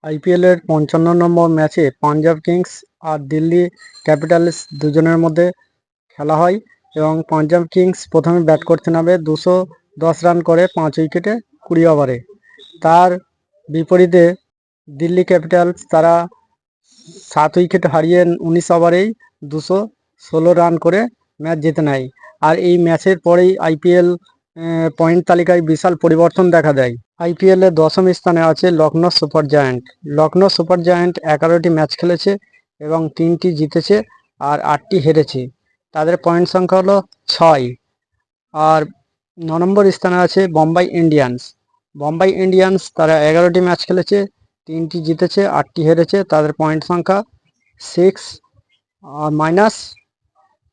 আইপিএলের ৫৫ নম্বর ম্যাচে পাঞ্জাব কিংস আর দিল্লি ক্যাপিটালস দুজনের মধ্যে খেলা হয় এবং পাঞ্জাব কিংস প্রথমে ব্যাট করতে নামে ২১০ রান করে ৫ উইকেটে ২০ ওভারে। তার বিপরীতে দিল্লি ক্যাপিটালস তারা ৭ উইকেট হারিয়ে ১৯ ওভারেই ২১৬ রান করে ম্যাচ জিতে নেয়। আর এই ম্যাচের পরেই আইপিএল পয়েন্ট তালিকায় বিশাল পরিবর্তন দেখা দেয়। আইপিএলের দশম স্থানে আছে Lucknow super giant. Lucknow super giant ১১টি ম্যাচ খেলেছে এবং ৩টি জিতেছে আর ৮টি হেরেছে। তাদের পয়েন্ট সংখ্যা হলো ৬। আর ৯ নম্বর স্থানে আছে বোম্বাই ইন্ডিয়ান্স। বোম্বাই ইন্ডিয়ান্স তারা ১১টি ম্যাচ খেলেছে, ৩টি জিতেছে, ৮টি হেরেছে। তাদের পয়েন্ট সংখ্যা 6 মাইনাস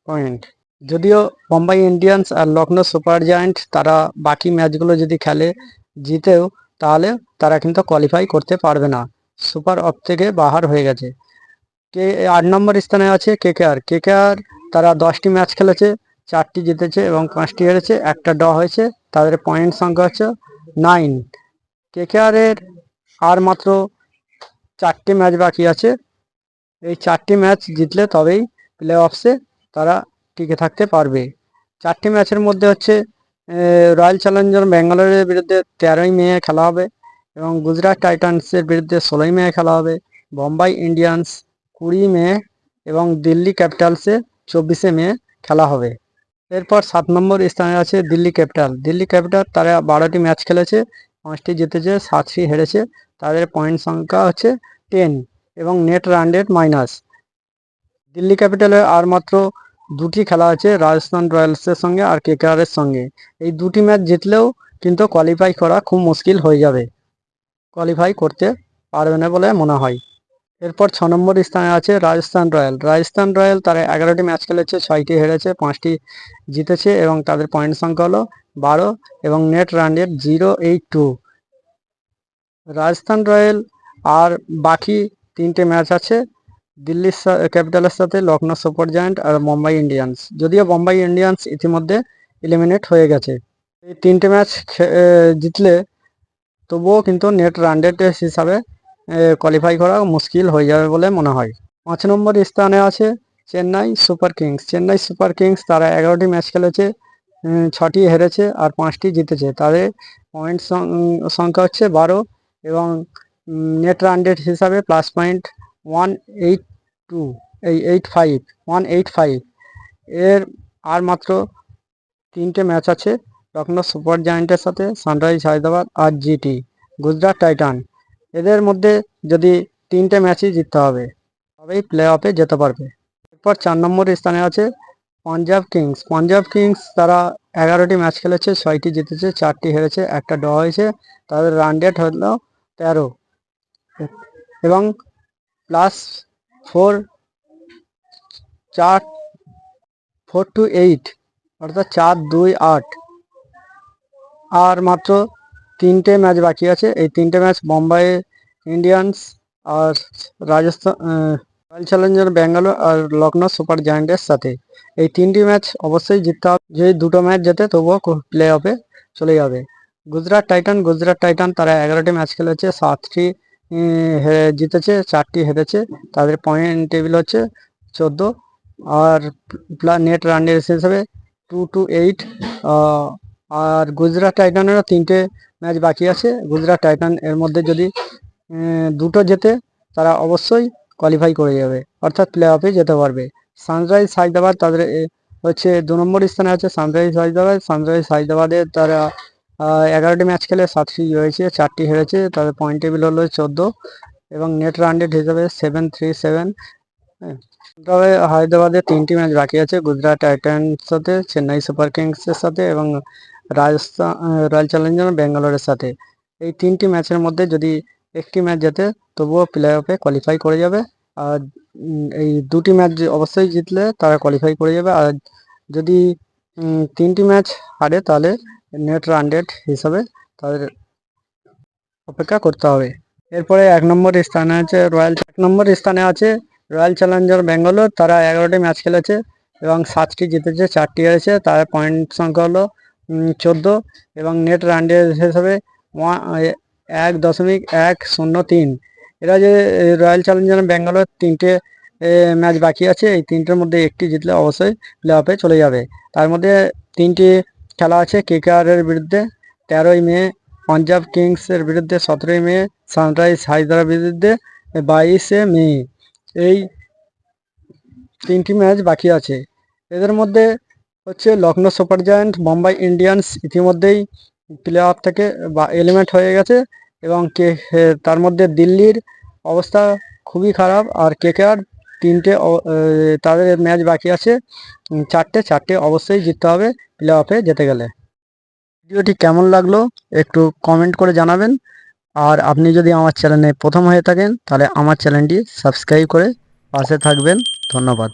পয়েন্ট। যদিও বোম্বাই ইন্ডিয়ান্স আর লখনৌ সুপার জায়ান্ট তারা বাকি ম্যাচগুলো যদি খেলে জিতেও, তাহলে তারা কিন্তু কোয়ালিফাই করতে পারবে না, সুপার অফ থেকে বাহার হয়ে গেছে। ৮ নম্বর স্থানে আছে কেকেআর। কেকেআর তারা 10টি ম্যাচ খেলেছে, 4টি জিতেছে এবং 5টি হেরেছে, একটা ড্র হয়েছে। তাদের পয়েন্ট সংখ্যা হচ্ছে 9। কেকেআরের আর মাত্র 4টি ম্যাচ বাকি আছে। এই 4টি ম্যাচ জিতলে তবেই প্লে অফসে তারা টিকে থাকতে পারবে। 4টি ম্যাচের মধ্যে হচ্ছে রয়্যাল চ্যালেঞ্জার ব্যাঙ্গালোরের বিরুদ্ধে 13ই মে খেলা হবে এবং গুজরাট টাইটান্সের বিরুদ্ধে 16ই মে খেলা হবে। বোম্বাই ইন্ডিয়ান্স 20 মে এবং দিল্লি ক্যাপিটালসে 24শে মে খেলা হবে। এরপর 7 নম্বর স্থানে আছে দিল্লি ক্যাপিটাল। দিল্লি ক্যাপিটাল তারা 12টি ম্যাচ খেলেছে, 5টি জিতেছে, 7টি হেরেছে। তাদের পয়েন্ট সংখ্যা হচ্ছে 10 এবং net run rate minus. Delhi ক্যাপিটালের আর মাত্র 2টি খেলা আছে, রাজস্থান রয়্যালসের সঙ্গে আর কেকেআরের সঙ্গে। এই 2টি ম্যাচ জিতলেও কিন্তু কোয়ালিফাই করা খুব মুশকিল হয়ে যাবে, কোয়ালিফাই করতে পারবে না বলে মনে হয়। এরপর 6 নম্বর স্থানে আছে রাজস্থান রয়্যাল। রাজস্থান রয়্যাল তারা 11টি ম্যাচ খেলেছে, 6টি হেরেছে, 5টি জিতেছে এবং তাদের পয়েন্ট সংখ্যা হলো 12 এবং net run rate 0.82। Rajasthan royal আর বাকি 3টে ম্যাচ আছে দিল্লি ক্যাপিটালের সাথে, লখনৌ সুপার জায়ান্ট আর মুম্বাই ইন্ডিয়ান্স। যদিও মুম্বাই ইন্ডিয়ান্স ইতিমধ্যে এলিমিনেট হয়ে গেছে। এই 3টে ম্যাচ জিতলে তবুও কিন্তু নেট রান রেট হিসাবে কোয়ালিফাই করা মুশকিল হয়ে যাবে বলে মনে হয়। 5 নম্বর স্থানে আছে Chennai Super Kings. Chennai Super Kings তারা 11টি ম্যাচ খেলেছে, 6টি হেরেছে আর 5টি জিতেছে। তাদের পয়েন্ট সংখ্যা হচ্ছে 12 এবং নেট রান রেট হিসাবে প্লাস পয়েন্ট 185। এর আর মাত্র 3টে ম্যাচ আছে লখনৌ সুপার জায়ান্টের সাথে, সানরাইজ হায়দ্রাবাদ আর জিটি গুজরাট টাইটান। এদের মধ্যে যদি 3টে ম্যাচই জিততে হবে তবেই প্লে অফে যেতে পারবে। এরপর 4 নম্বর স্থানে আছে পাঞ্জাব কিংস। পাঞ্জাব কিংস তারা 11টি ম্যাচ খেলেছে, 6টি জিতেছে, 4টি হেরেছে, একটা ড্র হয়েছে। তাদের রান রেট হলো 13 এবং প্লাস 4-8 অর্থাৎ 4-2-8। আর মাত্র 3টে ম্যাচ বাকি আছে। এই 3টে ম্যাচ বোম্বাই ইন্ডিয়ান্স আর রাজস্থান রয়্যাল চ্যালেঞ্জার ব্যাঙ্গালোর আর লখনৌ সুপার জায়ান্টের সাথে। এই 3টি ম্যাচ অবশ্যই জিততে হবে। যদি 2টো ম্যাচ জেতে তবুও প্লে অফে চলে যাবে। গুজরাট টাইটান তারা 11টি ম্যাচ খেলেছে, 7টি জিতেছে, 4টি হেরেছে। তাদের পয়েন্ট টেবিল হচ্ছে 14 আর নেট রান রেট হিসেবে 2-8। আর গুজরাট টাইটানেরও 3টে ম্যাচ বাকি আছে। গুজরাট টাইটান এর মধ্যে যদি 2টো জেতে তারা অবশ্যই কোয়ালিফাই করে যাবে, অর্থাৎ প্লে অফে যেতে পারবে। সানরাইজ হায়দ্রাবাদ তাদের হচ্ছে 2 নম্বর স্থানে আছে। সানরাইজ হায়দ্রাবাদের তারা 11টি ম্যাচ খেলে, 7টি হয়েছে, 4টি হেরেছে। তাদের পয়েন্ট টেবিল হলো 14 এবং নেট রান রেট হিসাবে 737। তবে হায়দ্রাবাদের 3টি ম্যাচ বাকি আছে, গুজরাট টাইটান্স সাথে, চেন্নাই সুপার কিংসের সাথে এবং রাজস্থান রয়্যাল চ্যালেঞ্জার ব্যাঙ্গালোরের সাথে। এই 3টি ম্যাচের মধ্যে যদি একটি ম্যাচ জেতে তবুও প্লে অফে কোয়ালিফাই করে যাবে। আর এই 2টি ম্যাচ অবশ্যই জিতলে তারা কোয়ালিফাই করে যাবে। আর যদি 3টি ম্যাচ হারে তাহলে নেট রান রেট হিসাবে তাদের অপেক্ষা করতে হবে। এরপরে 1 নম্বর স্থানে আছে রয়্যাল চ্যালেঞ্জার ব্যাঙ্গালোর। তারা 11টি ম্যাচ খেলেছে এবং 7টি জিতেছে, 4টি হেরেছে। তার পয়েন্ট সংখ্যা হলো 14 এবং নেট রান রেট হিসাবে 1.103। এরা যে রয়্যাল চ্যালেঞ্জার্স ব্যাঙ্গালোর 3টে ম্যাচ বাকি আছে, এই 3টের মধ্যে একটি জিতলে অবশ্যই প্লে অফে চলে যাবে। তার মধ্যে 3টি খেলা আছে কেকেআরের বিরুদ্ধে 13ই মে, পাঞ্জাব কিংসের বিরুদ্ধে 17ই মে, সানরাইজ হায়দ্রাবাদের বিরুদ্ধে 22শে মে। এই 3টি ম্যাচ বাকি আছে। এদের মধ্যে হচ্ছে Lucknow super giant, Mumbai Indians ইতিমধ্যেই প্লে অফ থেকে এলিমিনেট হয়ে গেছে এবং তার মধ্যে দিল্লির অবস্থা খুবই খারাপ। আর কেকেআর 3টে তাদের ম্যাচ বাকি আছে, 4টে অবশ্যই জিততে হবে প্লে অফে যেতে গেলে। ভিডিওটি কেমন লাগলো একটু কমেন্ট করে জানাবেন। আর আপনি যদি আমার চ্যানেলে প্রথম হয়ে থাকেন তাহলে আমার চ্যানেলটি সাবস্ক্রাইব করে পাশে থাকবেন। ধন্যবাদ।